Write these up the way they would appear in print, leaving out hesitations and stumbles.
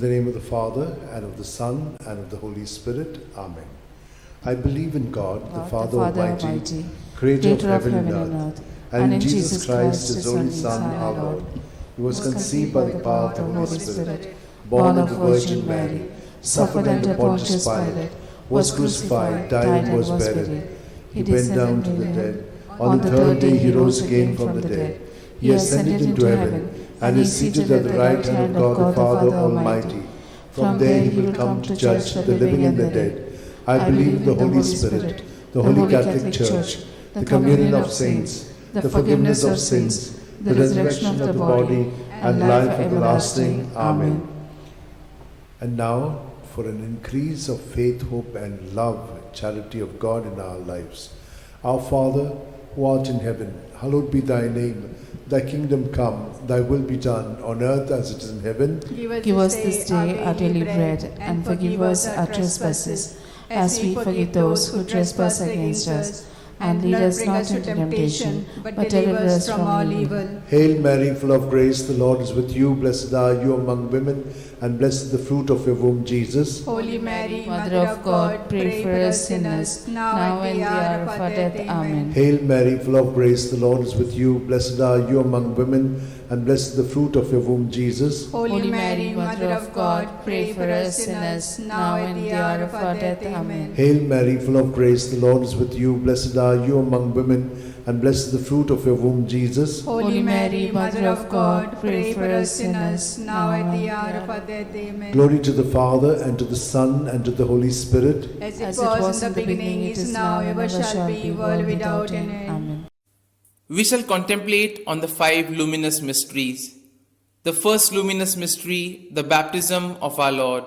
the name of the Father, and of the Son, and of the Holy Spirit. Amen. I believe in God, the Father Almighty, creator of heaven and earth, and in Jesus Christ, his only Son, our Lord, who was conceived by the power of the Holy Spirit, born of the Virgin Mary, suffered under Pontius Pilate, was crucified, died, and was buried. He went down to the dead. On the third day he rose again from the dead. He ascended into heaven, and is seated at the right hand of God the Father Almighty. From there he will come to judge the living and the dead. I believe in the Holy Spirit, the Holy Catholic Church, the communion of saints, the forgiveness of sins, the resurrection of the body, and life everlasting. Amen. And now, for an increase of faith, hope, and love, charity of God in our lives. Our Father, who art in heaven, hallowed be thy name. Thy kingdom come, thy will be done, on earth as it is in heaven. Give us this day our daily bread, and forgive us our trespasses, as we forgive those who trespass against us. And lead us not into temptation, but deliver us from all evil. Hail Mary, full of grace, the Lord is with you. Blessed are you among women, and blessed is the fruit of your womb, Jesus. Holy Mary, Mother of God, pray for us sinners, now and the hour of our death. Amen. Hail Mary, full of grace, the Lord is with you. Blessed are you among women, and blessed is the fruit of your womb, Jesus. Holy Mary, Mother of God, pray for us sinners, now and the hour of our death. Amen. Hail Mary, full of grace, the Lord is with you. Blessed are you among women, and blessed is the fruit of your womb, Jesus. Holy Mary, Mother of God, pray for us sinners, now and the hour of our death. Amen. Glory to the Father, and to the Son, and to the Holy Spirit. As it was in the beginning, it is now, ever shall be, world without end. Amen. We shall contemplate on the 5 luminous mysteries. The first luminous mystery, the baptism of our Lord.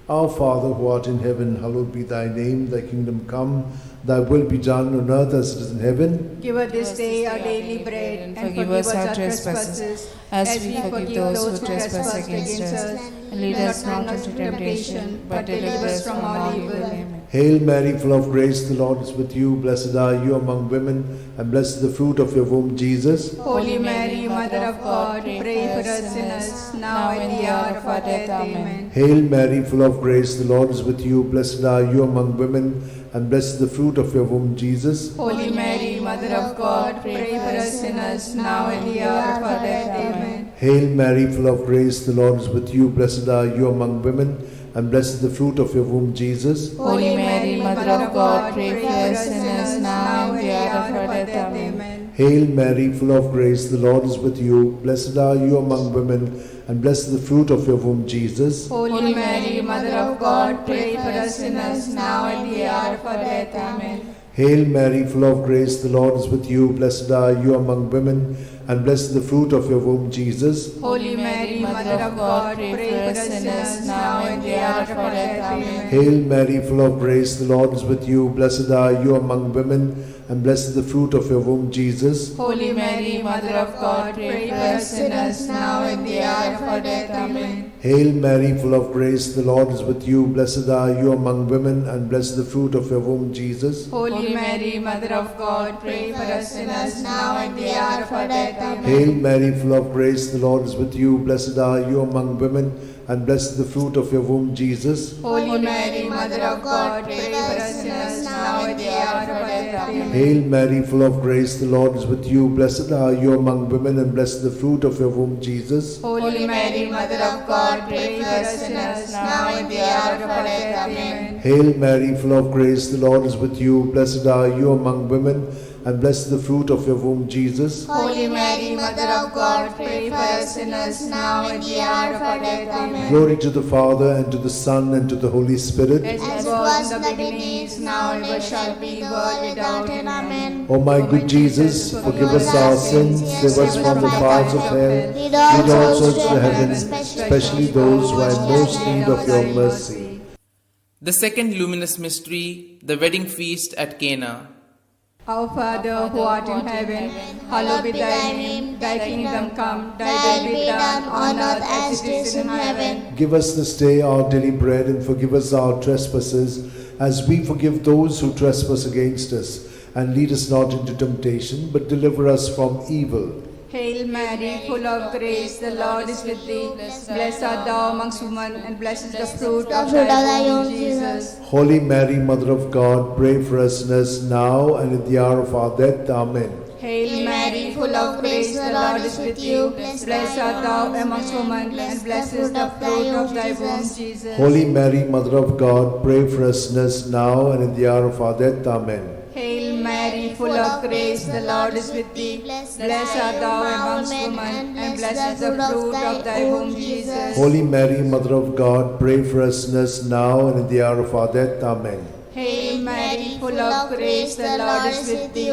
Our Father, who art in heaven, hallowed be thy name. Thy kingdom come, thy will be done on earth as it is in heaven. Give us this day our daily bread, and forgive us our trespasses, as we forgive those who trespass against us. And lead us not into temptation, but deliver us from all evil. Amen. Hail Mary, full of grace, the Lord is with you. Blessed are you among women, and blessed is the fruit of your womb, Jesus. Holy Mary, Mother of God, pray for us sinners, now and the hour of our death. Amen. Hail Mary, full of grace, the Lord is with you. Blessed are you among women, and blessed is the fruit of your womb, Jesus. Holy Mary, Mother of God, pray for us sinners, now and the hour of our death. Amen. Hail Mary, full of grace, the Lord is with you. Blessed are you among women, and blessed is the fruit of your womb, Jesus. Holy Mary, Mother of God, pray for us sinners, now and the hour of our death. Amen. Hail Mary, full of grace, the Lord is with you. Blessed are you among women, and blessed is the fruit of your womb, Jesus. Holy Mary, Mother of God, pray for us sinners, now and the hour of our death. Amen. Hail Mary, full of grace, the Lord is with you. Blessed are you among women, and blessed is the fruit of your womb, Jesus. Holy Mary, Mother of God, pray for us sinners, now and the hour of our death. Amen. Hail Mary, full of grace, the Lord is with you. Blessed are you among women, and blessed is the fruit of your womb, Jesus. Holy Mary, Mother of God, pray for us sinners, now and the hour of our death. Amen. Hail Mary, full of grace, the Lord is with you. Blessed are you among women, and blessed is the fruit of your womb, Jesus. Holy Mary, Mother of God, pray for us sinners, now and the hour of our death. Amen. Hail Mary, full of grace, the Lord is with you. Blessed are you among women, and blessed is the fruit of your womb, Jesus. Holy Mary, Mother of God, pray for us sinners, now and the hour of our death. Amen. Hail Mary, full of grace, the Lord is with you. Blessed are you among women, and blessed is the fruit of your womb, Jesus. Holy Mary, Mother of God, pray for us sinners, now and the hour of our death. Amen. Hail Mary, full of grace, the Lord is with you. Blessed are you among women, and blessed is the fruit of your womb, Jesus. Holy Mary, Mother of God, pray for us sinners, now and the hour of our death. Amen. Glory to the Father, and to the Son, and to the Holy Spirit. As was in the beginning, is now, and ever shall be, world without end. Amen. O my good Jesus, forgive us our sins, save us from the fires of hell, lead all souls to heaven, especially those who are in most need of your mercy. The second luminous mystery, the wedding feast at Cana. Our Father, who art in heaven, hallowed be thy name. Thy kingdom come, thy will be done on earth as it is in heaven. Give us this day our daily bread, and forgive us our trespasses, as we forgive those who trespass against us. And lead us not into temptation, but deliver us from evil. Hail Mary, full of grace, the Lord is with thee. Blessed art thou amongst women, and blessed is the fruit of thy womb, Jesus. Holy Mary, Mother of God, pray for us sinners now and at the hour of our death. Amen. Hail Mary, full of grace, the Lord is with you. Blessed art thou amongst women, and blessed is the fruit of thy womb, Jesus. Holy Mary, Mother of God, pray for us sinners now and at the hour of our death. Amen. Hail Mary, full of grace, the Lord is with thee. Blessed art thou amongst women, and blessed is the fruit of thy womb, Jesus. Holy Mary, Mother of God, pray for us sinners now and at the hour of our death. Amen. Hail Mary, full of grace, the Lord is with thee.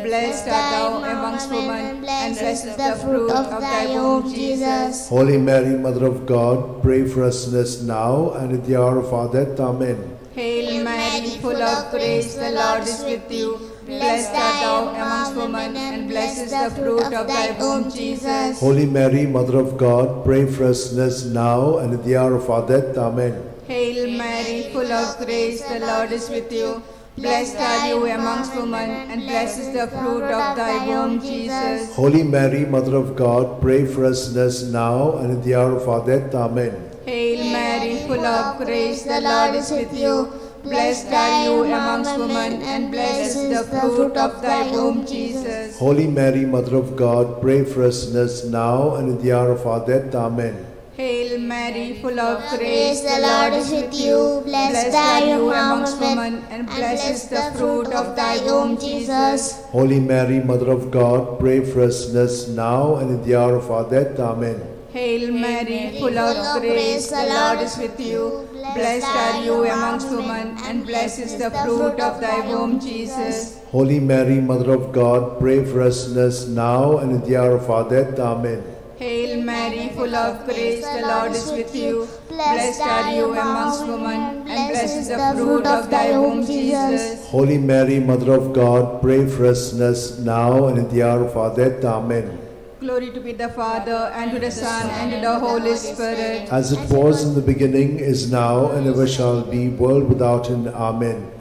Blessed art thou amongst women, and blessed is the fruit of thy womb, Jesus. Holy Mary, Mother of God, pray for us sinners now and at the hour of our death. Amen. Hail Mary, full of grace, the Lord is with you. Blessed art thou amongst women, and blessed is the fruit of thy womb, Jesus. Holy Mary, Mother of God, pray for us sinners now and at the hour of our death. Amen. Hail Mary, full of grace, the Lord is with you. Blessed are you amongst women, and blessed is the fruit of thy womb, Jesus. Holy Mary, Mother of God, pray for us sinners now and at the hour of our death. Amen. Hail Mary, full of grace, the Lord is with you. Blessed are you amongst women, and blessed is the fruit of thy womb, Jesus. Holy Mary, Mother of God, pray for us sinners now and at the hour of our death. Amen. Hail Mary, full of grace, the Lord is with you. Blessed are you amongst women, and blessed is the fruit of thy womb, Jesus. Holy Mary, Mother of God, pray for us sinners now and at the hour of our death. Amen. Hail Mary, full of grace, the Lord is with you. Blessed are you amongst women, and blessed is the fruit of thy womb, Jesus. Holy Mary, Mother of God, pray for us sinners now and at the hour of our death. Amen. Hail Mary, full of grace, the Lord is with you. Blessed are you amongst women, and blessed is the fruit of thy womb, Jesus. Holy Mary, Mother of God, pray for us sinners now and at the hour of our death. Amen. Glory to be the Father, and to the Son, and to the Holy Spirit. As it was in the beginning, is now, and ever shall be, world without end. Amen.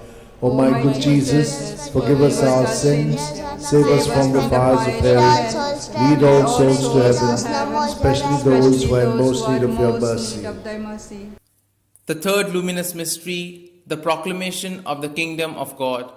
O my good Jesus, forgive us our sins, save us from the fires of hell, lead all souls to heaven, especially those who are in most need of your mercy. The third luminous mystery, the proclamation of the kingdom of God.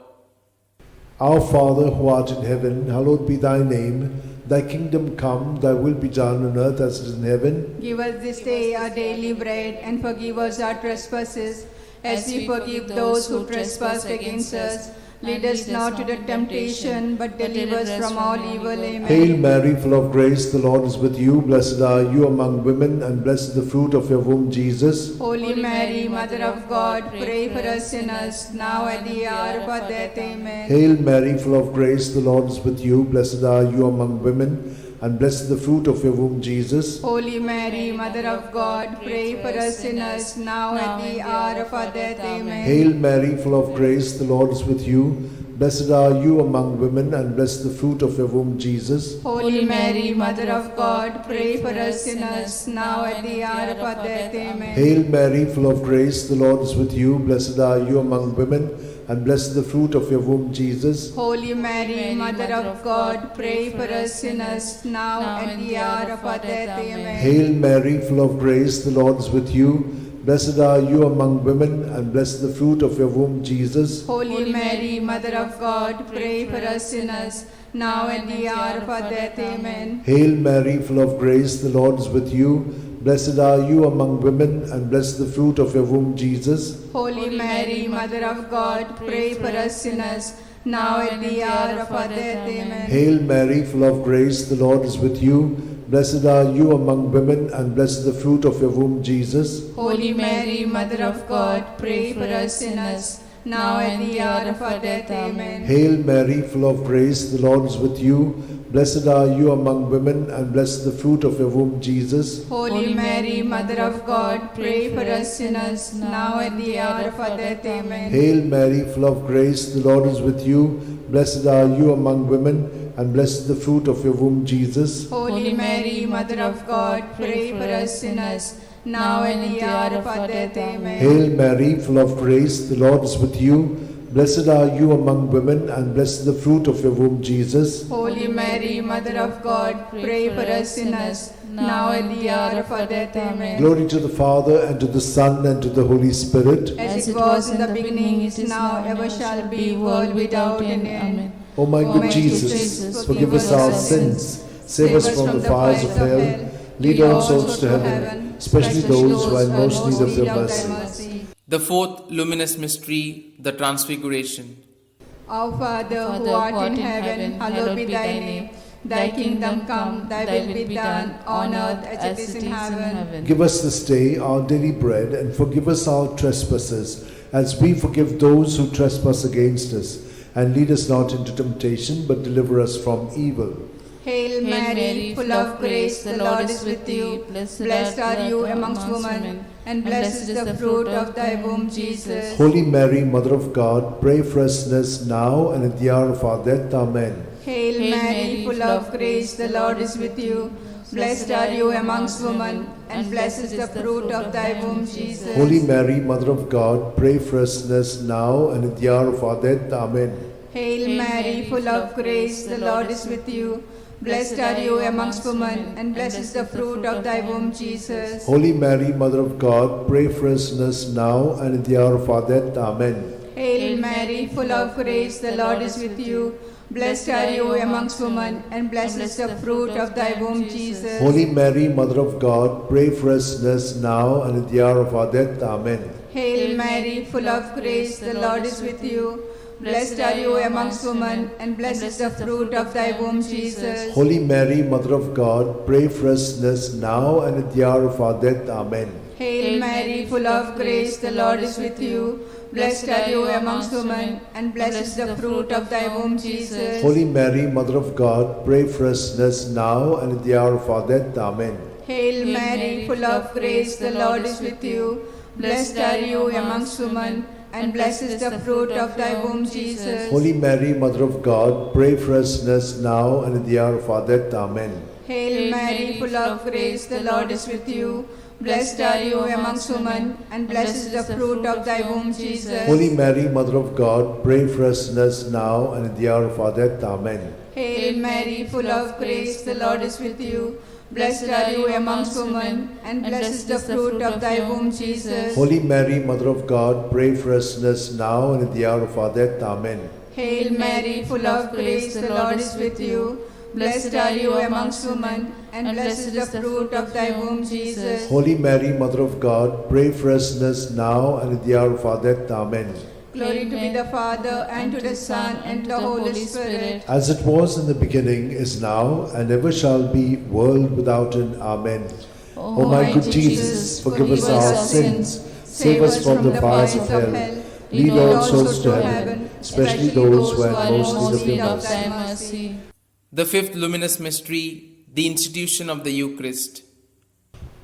Our Father, who art in heaven, hallowed be thy name. Thy kingdom come, thy will be done on earth as it is in heaven. Give us this day our daily bread, and forgive us our trespasses, as we forgive those who trespass against us. Lead us not to the temptation, but deliver us from all evil. Amen. Hail Mary, full of grace, the Lord is with you. Blessed are you among women, and blessed is the fruit of your womb, Jesus. Holy Mary, Mother of God, pray for us sinners, now at the hour of our death. Amen. Hail Mary, full of grace, the Lord is with you. Blessed are you among women, and blessed is the fruit of your womb, Jesus. Holy Mary, Mother of God, pray for us sinners, now at the hour of our death. Amen. Hail Mary, full of grace, the Lord is with you. Blessed are you among women, and blessed the fruit of your womb, Jesus. Holy Mary, Mother of God, pray for us sinners, now at the hour of our death. Amen. Hail Mary, full of grace, the Lord is with you. Blessed are you among women, and blessed the fruit of your womb, Jesus. Holy Mary, Mother of God, pray for us sinners, now at the hour of our death. Amen. Hail Mary, full of grace, the Lord is with you. Blessed are you among women, and blessed the fruit of your womb, Jesus. Holy Mary, Mother of God, pray for us sinners, now at the hour of our death. Amen. Hail Mary, full of grace, the Lord is with you. Blessed are you among women, and blessed the fruit of your womb, Jesus. Holy Mary, Mother of God, pray for us sinners, now at the hour of our death. Amen. Hail Mary, full of grace, the Lord is with you. Blessed are you among women, and blessed the fruit of your womb, Jesus. Holy Mary, Mother of God, pray for us sinners, now at the hour of our death. Amen. Hail Mary, full of grace, the Lord is with you. Blessed are you among women, and blessed the fruit of your womb, Jesus. Holy Mary, Mother of God, pray for us sinners, now at the hour of our death. Amen. Hail Mary, full of grace, the Lord is with you. Blessed are you among women, and blessed the fruit of your womb, Jesus. Holy Mary, Mother of God, pray for us sinners, now at the hour of our death. Amen. Hail Mary, full of grace, the Lord is with you. Blessed are you among women, and blessed is the fruit of your womb, Jesus. Holy Mary, Mother of God, pray for us sinners, now and at the hour of our death. Amen. Glory to the Father, and to the Son, and to the Holy Spirit. As it was in the beginning, it is now, ever shall be, world without end. Amen. O my good Jesus, forgive us our sins, save us from the fires of hell, lead all souls to heaven, especially those who are in most need of your mercy. The fourth luminous mystery, the Transfiguration. Our Father, who art in heaven, hallowed be thy name. Thy kingdom come, thy will be done, on earth as it is in heaven. Give us this day our daily bread, and forgive us our trespasses, as we forgive those who trespass against us. And lead us not into temptation, but deliver us from evil. Hail Mary, full of grace, the Lord is with you. Blessed are you amongst women, and blessed is the fruit of thy womb, Jesus. Holy Mary, Mother of God, pray for us sinners now and at the hour of our death. Amen. Hail Mary, full of grace, the Lord is with you. Blessed are you amongst women, and blessed is the fruit of thy womb, Jesus. Holy Mary, Mother of God, pray for us sinners now and at the hour of our death. Amen. Hail Mary, full of grace, the Lord is with you. Blessed are you amongst women, and blessed is the fruit of thy womb, Jesus. Holy Mary, Mother of God, pray for us sinners now and at the hour of our death. Amen. Hail Mary, full of grace, the Lord is with you. Blessed are you amongst women, and blessed is the fruit of thy womb, Jesus. Holy Mary, Mother of God, pray for us sinners now and at the hour of our death. Amen. Hail Mary, full of grace, the Lord is with you. Blessed are you amongst women, and blessed is the fruit of thy womb, Jesus. Holy Mary, Mother of God, pray for us sinners now and at the hour of our death. Amen. Hail Mary, full of grace, the Lord is with you. Blessed are you amongst women, and blessed is the fruit of thy womb, Jesus. Holy Mary, Mother of God, pray for us sinners now and at the hour of our death. Amen. Hail Mary, full of grace, the Lord is with you. Blessed are you amongst women, and blessed is the fruit of thy womb, Jesus. Holy Mary, Mother of God, pray for us sinners now and at the hour of our death. Amen. Hail Mary, full of grace, the Lord is with you. Blessed are you amongst women, and blessed is the fruit of thy womb, Jesus. Holy Mary, Mother of God, pray for us sinners now and at the hour of our death. Amen. Hail Mary, full of grace, the Lord is with you. Blessed are you amongst women, and blessed is the fruit of thy womb, Jesus. Holy Mary, Mother of God, pray for us sinners now and at the hour of our death. Amen. Hail Mary, full of grace, the Lord is with you. Blessed are you amongst women, and blessed is the fruit of thy womb, Jesus. Holy Mary, Mother of God, pray for us sinners now and at the hour of our death. Amen. Glory to be the Father, and to the Son, and to the Holy Spirit. As it was in the beginning, is now, and ever shall be, world without end. Amen. O my good Jesus, forgive us our sins, save us from the fires of hell, lead all souls to heaven, especially those who are in most need of thy mercy. The fifth luminous mystery, the institution of the Eucharist.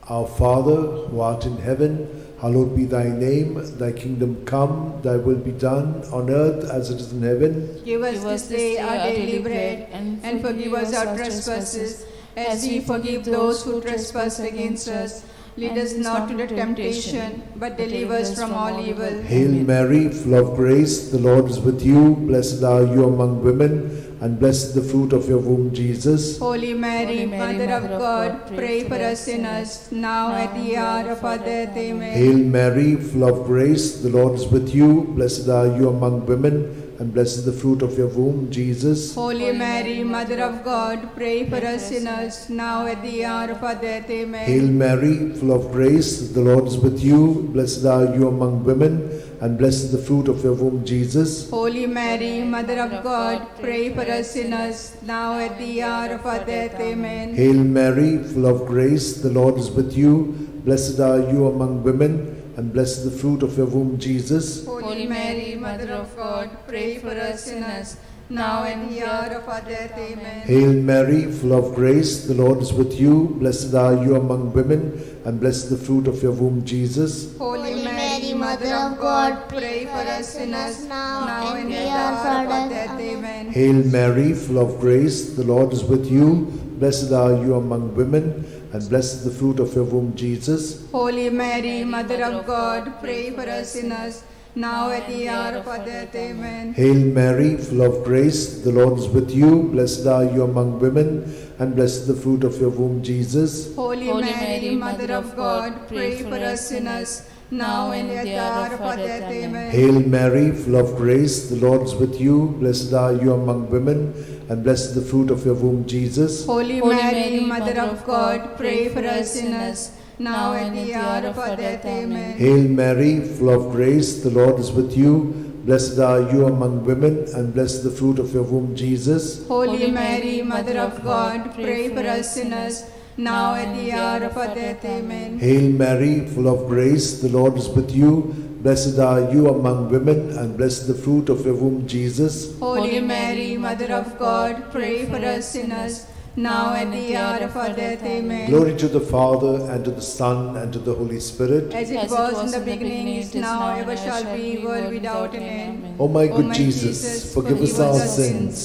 Our Father, who art in heaven, hallowed be thy name. Thy kingdom come, thy will be done on earth as it is in heaven. Give us this day our daily bread, and forgive us our trespasses, as we forgive those who trespass against us. Lead us not into temptation, but deliver us from all evil. Hail Mary, full of grace, the Lord is with you. Blessed are you among women, and blessed is the fruit of your womb, Jesus. Holy Mary, Mother of God, pray for us sinners, now at the hour of our death. Amen. Hail Mary, full of grace, the Lord is with you. Blessed are you among women, and blessed is the fruit of your womb, Jesus. Holy Mary, Mother of God, pray for us sinners, now at the hour of our death. Amen. Hail Mary, full of grace, the Lord is with you. Blessed are you among women, and blessed is the fruit of your womb, Jesus. Holy Mary, Mother of God, pray for us sinners, now at the hour of our death. Amen. Hail Mary, full of grace, the Lord is with you. Blessed are you among women, and blessed is the fruit of your womb, Jesus. Holy Mary, Mother of God, pray for us sinners, now and the hour of our death. Amen. Hail Mary, full of grace, the Lord is with you. Blessed are you among women, and blessed is the fruit of your womb, Jesus. Holy Mary, Mother of God, pray for us sinners, now and at the hour of our death. Amen. Hail Mary, full of grace, the Lord is with you. Blessed are you among women, and blessed is the fruit of your womb, Jesus. Holy Mary, Mother of God, pray for us sinners, now at the hour of our death. Amen. Hail Mary, full of grace, the Lord is with you. Blessed are you among women, and blessed is the fruit of your womb, Jesus. Holy Mary, Mother of God, pray for us sinners, now and at the hour of our death. Amen. Hail Mary, full of grace, the Lord is with you. Blessed are you among women, and blessed is the fruit of your womb, Jesus. Holy Mary, Mother of God, pray for us sinners, now and at the hour of our death. Amen. Hail Mary, full of grace, the Lord is with you. Blessed are you among women, and blessed is the fruit of your womb, Jesus. Holy Mary, Mother of God, pray for us sinners, now at the hour of our death. Amen. Hail Mary, full of grace, the Lord is with you. Blessed are you among women, and blessed is the fruit of your womb, Jesus. Holy Mary, Mother of God, pray for us sinners, now at the hour of our death. Amen. Glory to the Father, and to the Son, and to the Holy Spirit. As it was in the beginning, is now, ever shall be, world without an end. O my good Jesus, forgive us our sins,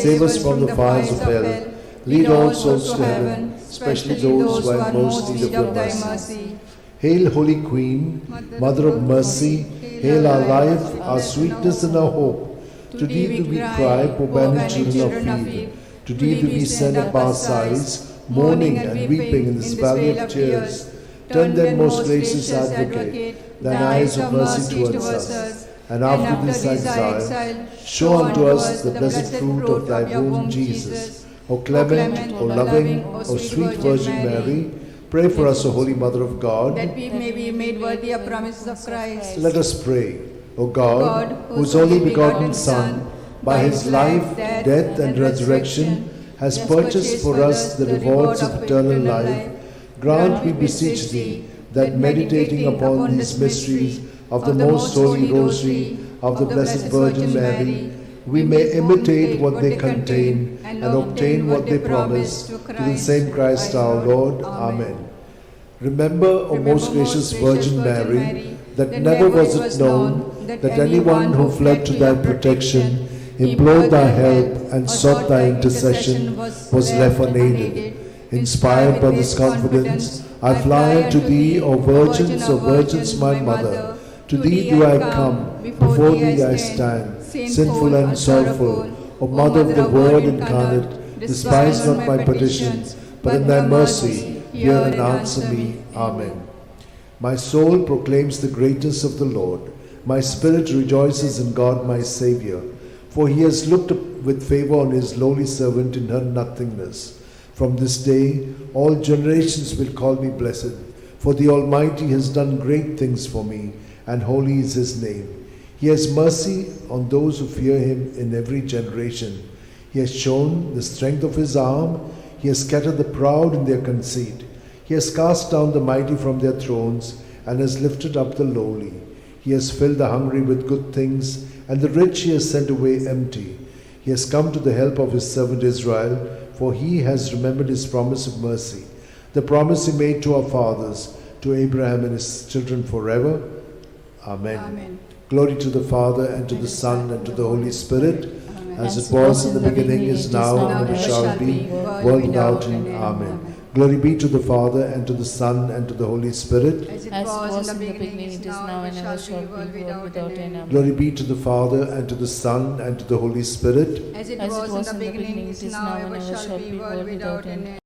save us from the fires of hell, lead all souls to heaven, especially those who are most in need of thy mercy. Hail, Holy Queen, Mother of Mercy, hail our life, our sweetness, and our hope. To thee do we cry, poor banished children of Eve. To thee do we send up our sighs, mourning and weeping in this valley of tears. Turn then, most gracious Advocate, thine eyes of mercy towards us, and after this exile, show unto us the blessed fruit of thy womb, Jesus. O clement, O loving, O sweet Virgin Mary, pray for us, O Holy Mother of God, that we may be made worthy of promises of Christ. Let us pray. O God, whose only begotten Son, by his life, death, and resurrection, has purchased for us the rewards of eternal life, grant, we beseech thee, that meditating upon these mysteries of the most holy rosary of the Blessed Virgin Mary, we may imitate what they contain and obtain what they promise, through the same Christ our Lord. Amen. Remember, O most gracious Virgin Mary, that never was it known that anyone who fled to thy protection, implored thy help, and sought thy intercession was left unaided. Inspired by this confidence, I fly unto thee, O Virgins, my Mother. To thee do I come, before thee I stand, sinful and sorrowful. O Mother of the Word incarnate, despise not my petitions, but in thy mercy hear and answer me. Amen. My soul proclaims the greatness of the Lord. My spirit rejoices in God my Saviour, for he has looked with favour on his lowly servant in her nothingness. From this day all generations will call me blessed, for the Almighty has done great things for me, and holy is his name. He has mercy on those who fear him in every generation. He has shown the strength of his arm. He has scattered the proud in their conceit. He has cast down the mighty from their thrones, and has lifted up the lowly. He has filled the hungry with good things, and the rich he has sent away empty. He has come to the help of his servant Israel, for he has remembered his promise of mercy, the promise he made to our fathers, to Abraham and his children forever. Amen. Amen. Glory to the Father, and to the Son, and to the Holy Spirit, as it was in the beginning, is now, and ever shall be, world without end. Amen. Glory be to the Father, and to the Son, and to the Holy Spirit. As it was in the beginning, it is now, and ever shall be, world without end. Glory be to the Father, and to the Son, and to the Holy Spirit. As it was in the beginning, it is now, and ever shall be, world without end.